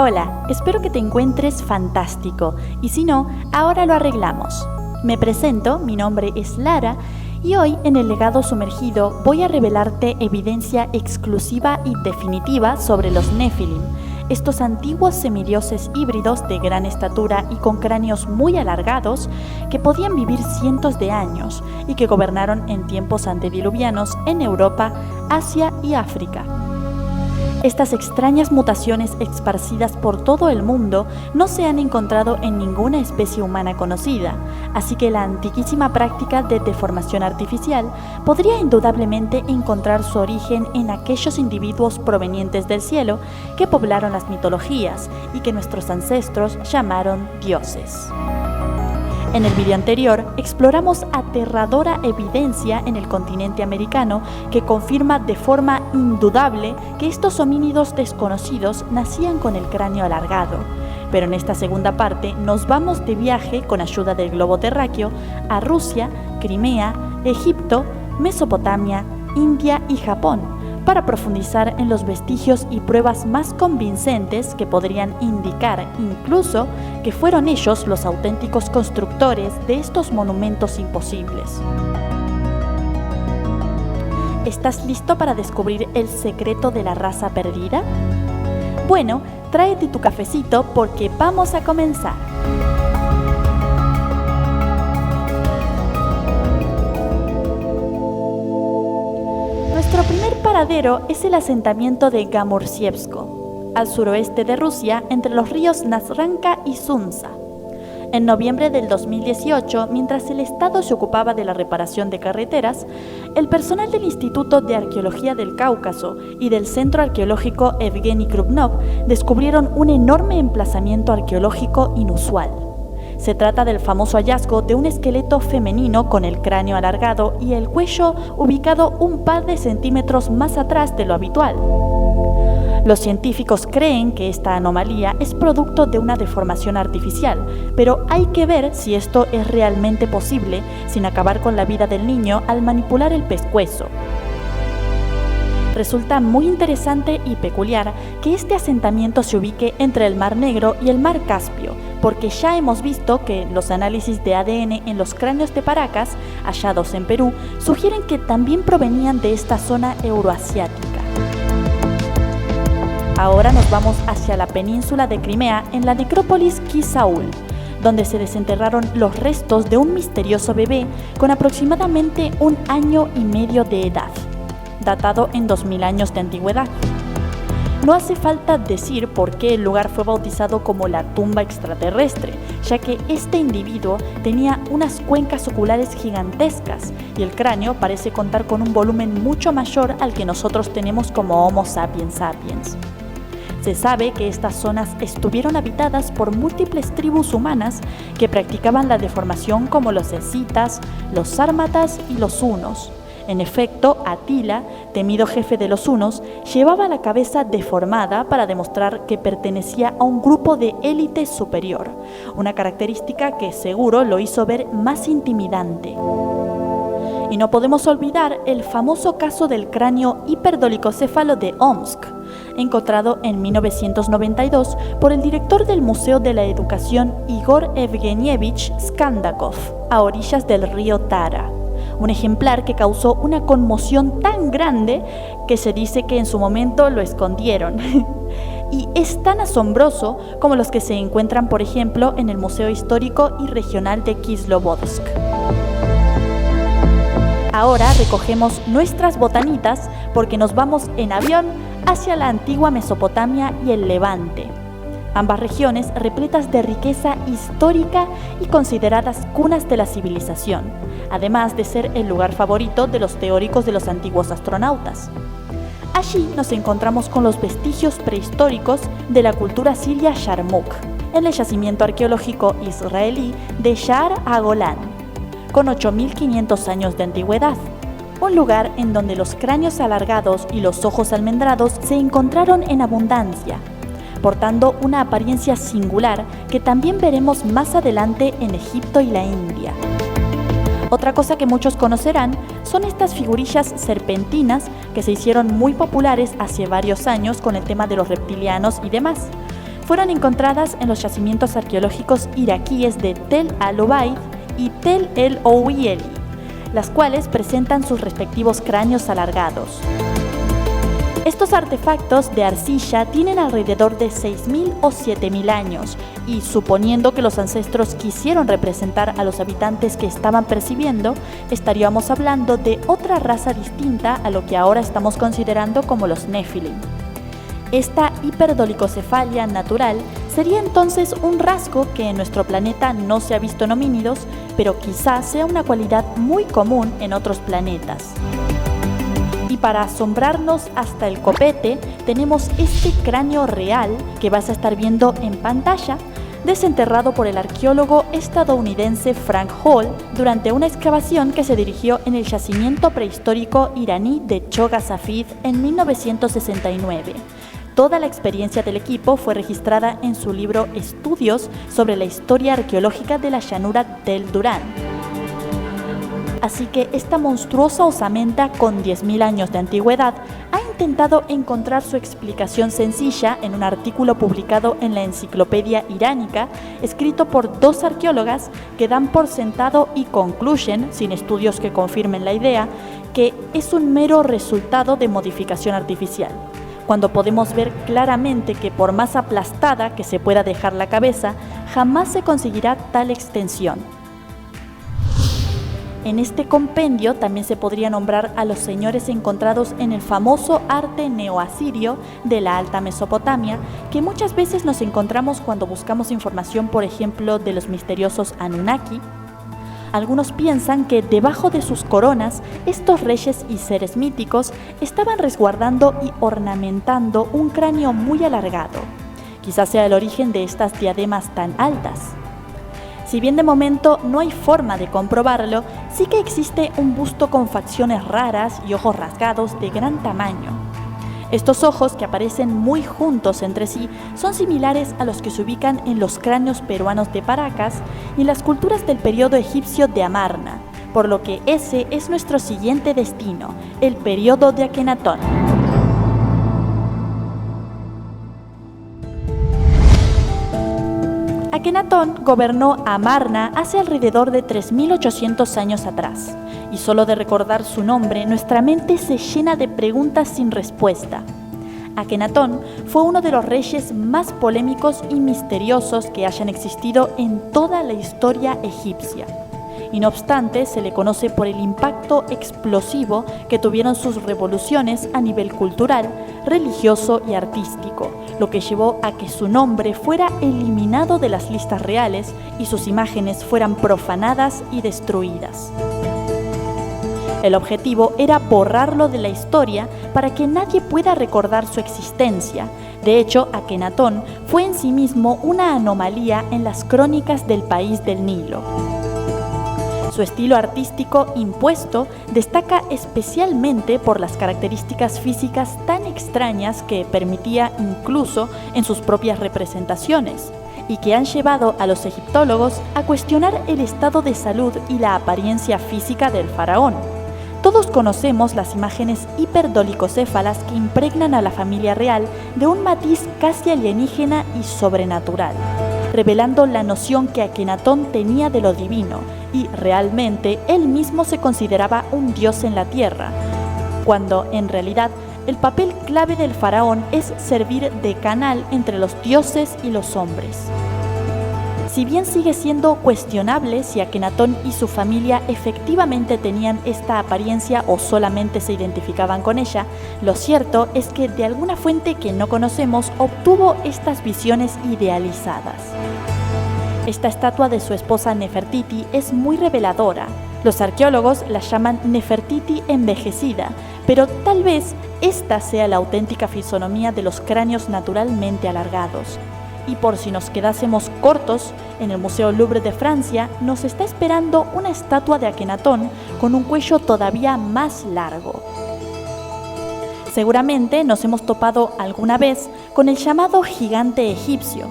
Hola, espero que te encuentres fantástico y si no, ahora lo arreglamos. Me presento, mi nombre es Lara y hoy en el legado sumergido voy a revelarte evidencia exclusiva y definitiva sobre los Nephilim, estos antiguos semidioses híbridos de gran estatura y con cráneos muy alargados que podían vivir cientos de años y que gobernaron en tiempos antediluvianos en Europa, Asia y África. Estas extrañas mutaciones esparcidas por todo el mundo no se han encontrado en ninguna especie humana conocida, así que la antiquísima práctica de deformación artificial podría indudablemente encontrar su origen en aquellos individuos provenientes del cielo que poblaron las mitologías y que nuestros ancestros llamaron dioses. En el video anterior exploramos aterradora evidencia en el continente americano que confirma de forma indudable que estos homínidos desconocidos nacían con el cráneo alargado. Pero en esta segunda parte nos vamos de viaje con ayuda del globo terráqueo a Rusia, Crimea, Egipto, Mesopotamia, India y Japón, para profundizar en los vestigios y pruebas más convincentes que podrían indicar incluso que fueron ellos los auténticos constructores de estos monumentos imposibles. ¿Estás listo para descubrir el secreto de la raza perdida? Bueno, tráete tu cafecito porque vamos a comenzar. Nuestro primer paradero es el asentamiento de Gamursievsko, al suroeste de Rusia, entre los ríos Nasranka y Sunza. En noviembre del 2018, mientras el Estado se ocupaba de la reparación de carreteras, el personal del Instituto de Arqueología del Cáucaso y del Centro Arqueológico Evgeny Krupnov descubrieron un enorme emplazamiento arqueológico inusual. Se trata del famoso hallazgo de un esqueleto femenino con el cráneo alargado y el cuello ubicado un par de centímetros más atrás de lo habitual. Los científicos creen que esta anomalía es producto de una deformación artificial, pero hay que ver si esto es realmente posible sin acabar con la vida del niño al manipular el pescuezo. Resulta muy interesante y peculiar que este asentamiento se ubique entre el Mar Negro y el Mar Caspio, porque ya hemos visto que los análisis de ADN en los cráneos de Paracas, hallados en Perú, sugieren que también provenían de esta zona euroasiática. Ahora nos vamos hacia la península de Crimea en la necrópolis Kisaul, donde se desenterraron los restos de un misterioso bebé con aproximadamente 1 año y medio de edad, datado en 2000 años de antigüedad. No hace falta decir por qué el lugar fue bautizado como la tumba extraterrestre, ya que este individuo tenía unas cuencas oculares gigantescas y el cráneo parece contar con un volumen mucho mayor al que nosotros tenemos como Homo sapiens sapiens. Se sabe que estas zonas estuvieron habitadas por múltiples tribus humanas que practicaban la deformación como los escitas, los sármatas y los hunos. En efecto, Atila, temido jefe de los hunos, llevaba la cabeza deformada para demostrar que pertenecía a un grupo de élite superior, una característica que seguro lo hizo ver más intimidante. Y no podemos olvidar el famoso caso del cráneo hiperdolicocéfalo de Omsk, encontrado en 1992 por el director del Museo de la Educación Igor Evgenievich Skandakov, a orillas del río Tara. Un ejemplar que causó una conmoción tan grande que se dice que en su momento lo escondieron. Y es tan asombroso como los que se encuentran, por ejemplo, en el Museo Histórico y Regional de Kislovodsk. Ahora recogemos nuestras botanitas porque nos vamos en avión hacia la antigua Mesopotamia y el Levante. Ambas regiones repletas de riqueza histórica y consideradas cunas de la civilización, además de ser el lugar favorito de los teóricos de los antiguos astronautas. Allí nos encontramos con los vestigios prehistóricos de la cultura siria Yarmouk, en el yacimiento arqueológico israelí de Sha'ar HaGolan, con 8.500 años de antigüedad. Un lugar en donde los cráneos alargados y los ojos almendrados se encontraron en abundancia, portando una apariencia singular que también veremos más adelante en Egipto y la India. Otra cosa que muchos conocerán son estas figurillas serpentinas que se hicieron muy populares hace varios años con el tema de los reptilianos y demás. fueron encontradas en los yacimientos arqueológicos iraquíes de Tel al-Obeid y Tel el-Ouieli, las cuales presentan sus respectivos cráneos alargados. Estos artefactos de arcilla tienen alrededor de 6.000 o 7.000 años y, suponiendo que los ancestros quisieron representar a los habitantes que estaban percibiendo, estaríamos hablando de otra raza distinta a lo que ahora estamos considerando como los Nephilim. Esta hiperdolicocefalia natural sería entonces un rasgo que en nuestro planeta no se ha visto en homínidos, pero quizás sea una cualidad muy común en otros planetas. Y para asombrarnos hasta el copete, tenemos este cráneo real que vas a estar viendo en pantalla, desenterrado por el arqueólogo estadounidense Frank Hall durante una excavación que se dirigió en el yacimiento prehistórico iraní de Choga Safid en 1969. Toda la experiencia del equipo fue registrada en su libro Estudios sobre la historia arqueológica de la llanura del Durán. Así que esta monstruosa osamenta con 10.000 años de antigüedad ha intentado encontrar su explicación sencilla en un artículo publicado en la Enciclopedia Iránica, escrito por dos arqueólogas que dan por sentado y concluyen, sin estudios que confirmen la idea, que es un mero resultado de modificación artificial, cuando podemos ver claramente que por más aplastada que se pueda dejar la cabeza, jamás se conseguirá tal extensión. En este compendio también se podría nombrar a los señores encontrados en el famoso arte neoasirio de la Alta Mesopotamia, que muchas veces nos encontramos cuando buscamos información, por ejemplo, de los misteriosos Anunnaki. Algunos piensan que debajo de sus coronas, estos reyes y seres míticos estaban resguardando y ornamentando un cráneo muy alargado. Quizás sea el origen de estas diademas tan altas. Si bien de momento no hay forma de comprobarlo, sí que existe un busto con facciones raras y ojos rasgados de gran tamaño. Estos ojos, que aparecen muy juntos entre sí, son similares a los que se ubican en los cráneos peruanos de Paracas y en las culturas del periodo egipcio de Amarna, por lo que ese es nuestro siguiente destino, el periodo de Akenatón. Akenatón gobernó Amarna hace alrededor de 3.800 años atrás, y solo de recordar su nombre nuestra mente se llena de preguntas sin respuesta. Akenatón fue uno de los reyes más polémicos y misteriosos que hayan existido en toda la historia egipcia, y no obstante se le conoce por el impacto explosivo que tuvieron sus revoluciones a nivel cultural, religioso y artístico, lo que llevó a que su nombre fuera eliminado de las listas reales y sus imágenes fueran profanadas y destruidas. El objetivo era borrarlo de la historia para que nadie pueda recordar su existencia. De hecho, Akenatón fue en sí mismo una anomalía en las crónicas del país del Nilo. Su estilo artístico impuesto destaca especialmente por las características físicas tan extrañas que permitía incluso en sus propias representaciones, y que han llevado a los egiptólogos a cuestionar el estado de salud y la apariencia física del faraón. Todos conocemos las imágenes hiperdolicocéfalas que impregnan a la familia real de un matiz casi alienígena y sobrenatural, revelando la noción que Akenatón tenía de lo divino, y realmente él mismo se consideraba un dios en la tierra, cuando en realidad el papel clave del faraón es servir de canal entre los dioses y los hombres. Si bien sigue siendo cuestionable si Akenatón y su familia efectivamente tenían esta apariencia o solamente se identificaban con ella, lo cierto es que de alguna fuente que no conocemos obtuvo estas visiones idealizadas. Esta estatua de su esposa Nefertiti es muy reveladora. Los arqueólogos la llaman Nefertiti envejecida, pero tal vez esta sea la auténtica fisonomía de los cráneos naturalmente alargados. Y por si nos quedásemos cortos, en el Museo Louvre de Francia nos está esperando una estatua de Akenatón con un cuello todavía más largo. Seguramente nos hemos topado alguna vez con el llamado gigante egipcio.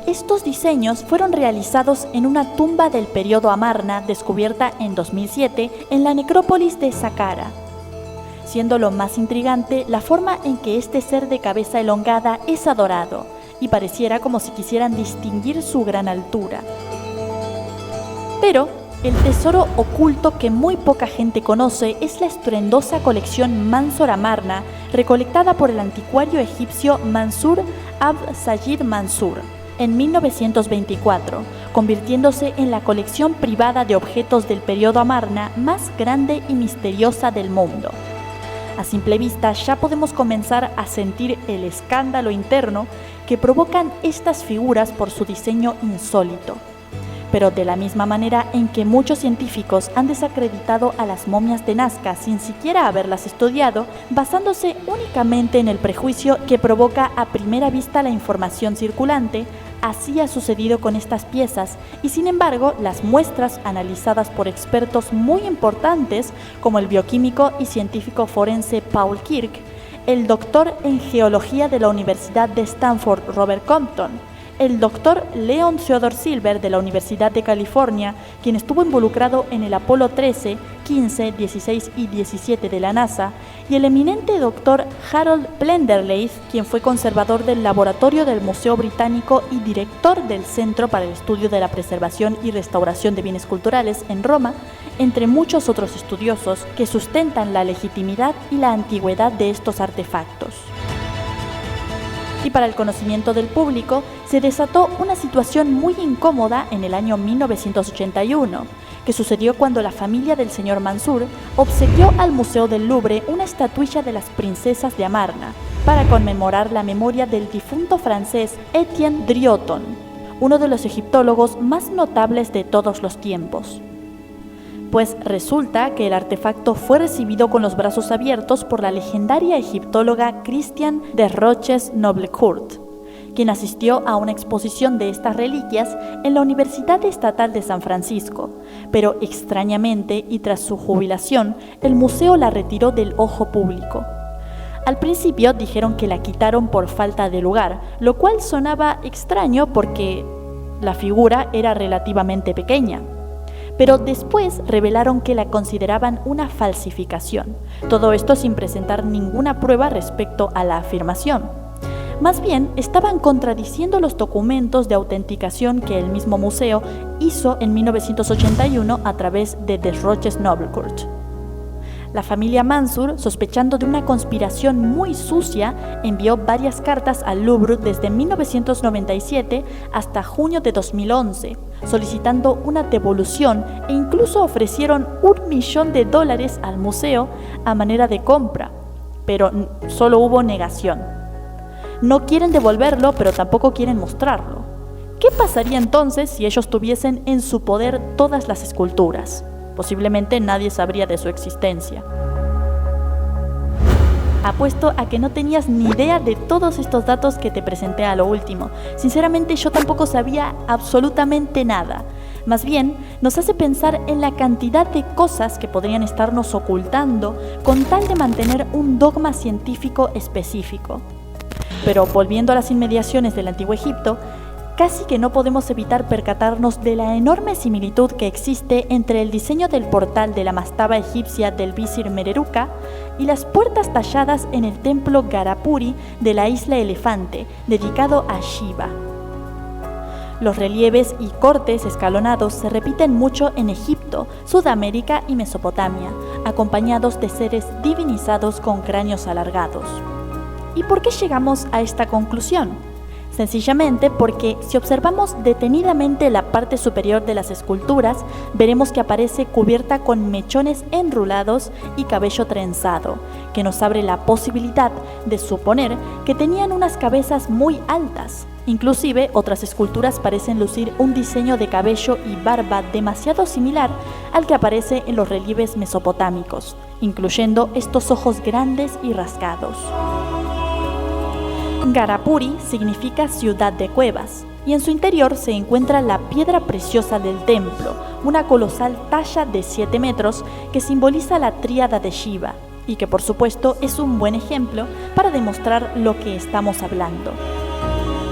Estos diseños fueron realizados en una tumba del periodo Amarna descubierta en 2007 en la necrópolis de Saqqara, siendo lo más intrigante la forma en que este ser de cabeza elongada es adorado, y pareciera como si quisieran distinguir su gran altura. Pero el tesoro oculto que muy poca gente conoce es la estruendosa colección Mansur Amarna, recolectada por el anticuario egipcio Mansur Abd Sayyid Mansur en 1924, convirtiéndose en la colección privada de objetos del periodo Amarna más grande y misteriosa del mundo. A simple vista ya podemos comenzar a sentir el escándalo interno que provocan estas figuras por su diseño insólito. Pero de la misma manera en que muchos científicos han desacreditado a las momias de Nazca sin siquiera haberlas estudiado, basándose únicamente en el prejuicio que provoca a primera vista la información circulante, así ha sucedido con estas piezas, y sin embargo las muestras analizadas por expertos muy importantes como el bioquímico y científico forense Paul Kirk, el doctor en geología de la Universidad de Stanford Robert Compton, el doctor Leon Theodore Silver de la Universidad de California, quien estuvo involucrado en el Apolo 13, 15, 16 y 17 de la NASA, y el eminente doctor Harold Plenderleith, quien fue conservador del laboratorio del Museo Británico y director del Centro para el Estudio de la Preservación y Restauración de Bienes Culturales en Roma, entre muchos otros estudiosos que sustentan la legitimidad y la antigüedad de estos artefactos. Y para el conocimiento del público, se desató una situación muy incómoda en el año 1981, que sucedió cuando la familia del señor Mansur obsequió al Museo del Louvre una estatuilla de las princesas de Amarna, para conmemorar la memoria del difunto francés Etienne Drioton, uno de los egiptólogos más notables de todos los tiempos. Pues resulta que el artefacto fue recibido con los brazos abiertos por la legendaria egiptóloga Christiane de Roches-Noblecourt, quien asistió a una exposición de estas reliquias en la Universidad Estatal de San Francisco, pero extrañamente y tras su jubilación, el museo la retiró del ojo público. Al principio dijeron que la quitaron por falta de lugar, lo cual sonaba extraño porque la figura era relativamente pequeña. Pero después revelaron que la consideraban una falsificación, todo esto sin presentar ninguna prueba respecto a la afirmación. Más bien, estaban contradiciendo los documentos de autenticación que el mismo museo hizo en 1981 a través de Roches-Noblecourt. La familia Mansur, sospechando de una conspiración muy sucia, envió varias cartas al Louvre desde 1997 hasta junio de 2011, solicitando una devolución e incluso ofrecieron $1 millón al museo a manera de compra, pero solo hubo negación. No quieren devolverlo, pero tampoco quieren mostrarlo. ¿Qué pasaría entonces si ellos tuviesen en su poder todas las esculturas? Posiblemente nadie sabría de su existencia. Apuesto a que no tenías ni idea de todos estos datos que te presenté a lo último. Sinceramente yo tampoco sabía absolutamente nada. Más bien, nos hace pensar en la cantidad de cosas que podrían estarnos ocultando con tal de mantener un dogma científico específico. Pero volviendo a las inmediaciones del Antiguo Egipto, casi que no podemos evitar percatarnos de la enorme similitud que existe entre el diseño del portal de la mastaba egipcia del visir Mereruca y las puertas talladas en el templo Garapuri de la isla Elefante, dedicado a Shiva. Los relieves y cortes escalonados se repiten mucho en Egipto, Sudamérica y Mesopotamia, acompañados de seres divinizados con cráneos alargados. ¿Y por qué llegamos a esta conclusión? Sencillamente porque si observamos detenidamente la parte superior de las esculturas, veremos que aparece cubierta con mechones enrulados y cabello trenzado, que nos abre la posibilidad de suponer que tenían unas cabezas muy altas. Inclusive, otras esculturas parecen lucir un diseño de cabello y barba demasiado similar al que aparece en los relieves mesopotámicos, incluyendo estos ojos grandes y rasgados. Garapuri significa ciudad de cuevas, y en su interior se encuentra la piedra preciosa del templo, una colosal talla de 7 metros que simboliza la tríada de Shiva, y que por supuesto es un buen ejemplo para demostrar lo que estamos hablando.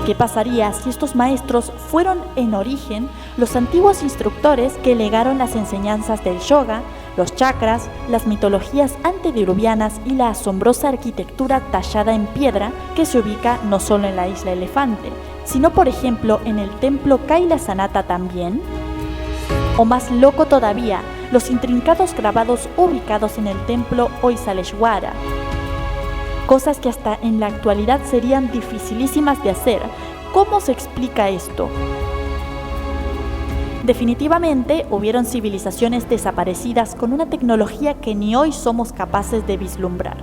¿Qué pasaría si estos maestros fueron en origen los antiguos instructores que legaron las enseñanzas del yoga, los chakras, las mitologías antediluvianas y la asombrosa arquitectura tallada en piedra que se ubica no solo en la isla Elefante, sino por ejemplo en el templo Kailasanata también. O más loco todavía, los intrincados grabados ubicados en el templo Hoysaleshwara. Cosas que hasta en la actualidad serían dificilísimas de hacer. ¿Cómo se explica esto? Definitivamente hubieron civilizaciones desaparecidas con una tecnología que ni hoy somos capaces de vislumbrar.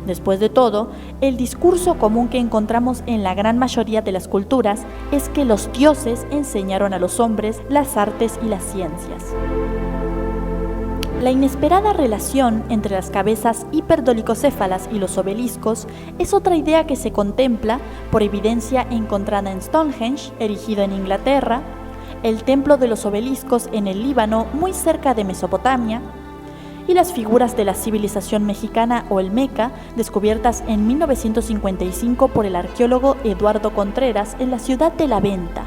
Después de todo, el discurso común que encontramos en la gran mayoría de las culturas es que los dioses enseñaron a los hombres las artes y las ciencias. La inesperada relación entre las cabezas hiperdolicocéfalas y los obeliscos es otra idea que se contempla por evidencia encontrada en Stonehenge, erigido en Inglaterra, el templo de los obeliscos en el Líbano, muy cerca de Mesopotamia, y las figuras de la civilización mexicana Olmeca, descubiertas en 1955 por el arqueólogo Eduardo Contreras en la ciudad de La Venta.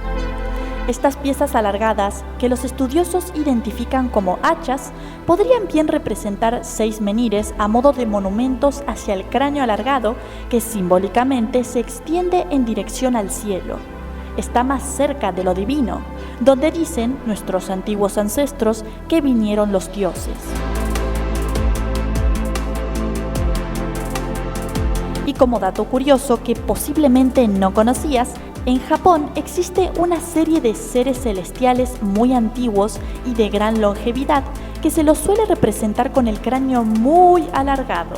Estas piezas alargadas, que los estudiosos identifican como hachas, podrían bien representar 6 menires a modo de monumentos hacia el cráneo alargado que simbólicamente se extiende en dirección al cielo. Está más cerca de lo divino, donde dicen nuestros antiguos ancestros que vinieron los dioses. Y como dato curioso que posiblemente no conocías, en Japón existe una serie de seres celestiales muy antiguos y de gran longevidad que se los suele representar con el cráneo muy alargado.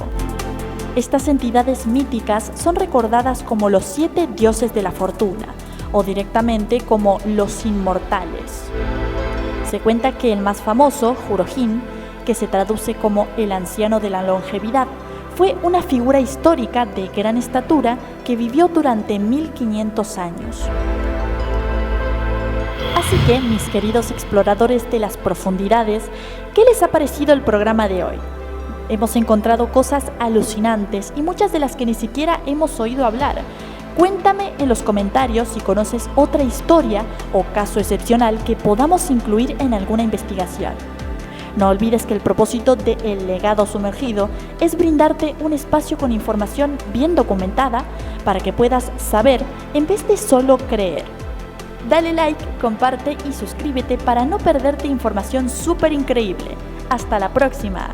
Estas entidades míticas son recordadas como los 7 dioses de la fortuna, o directamente como los inmortales. Se cuenta que el más famoso, Jurojin, que se traduce como el anciano de la longevidad, fue una figura histórica de gran estatura que vivió durante 1500 años. Así que, mis queridos exploradores de las profundidades, ¿qué les ha parecido el programa de hoy? Hemos encontrado cosas alucinantes y muchas de las que ni siquiera hemos oído hablar. Cuéntame en los comentarios si conoces otra historia o caso excepcional que podamos incluir en alguna investigación. No olvides que el propósito de El Legado Sumergido es brindarte un espacio con información bien documentada para que puedas saber en vez de solo creer. Dale like, comparte y suscríbete para no perderte información súper increíble. ¡Hasta la próxima!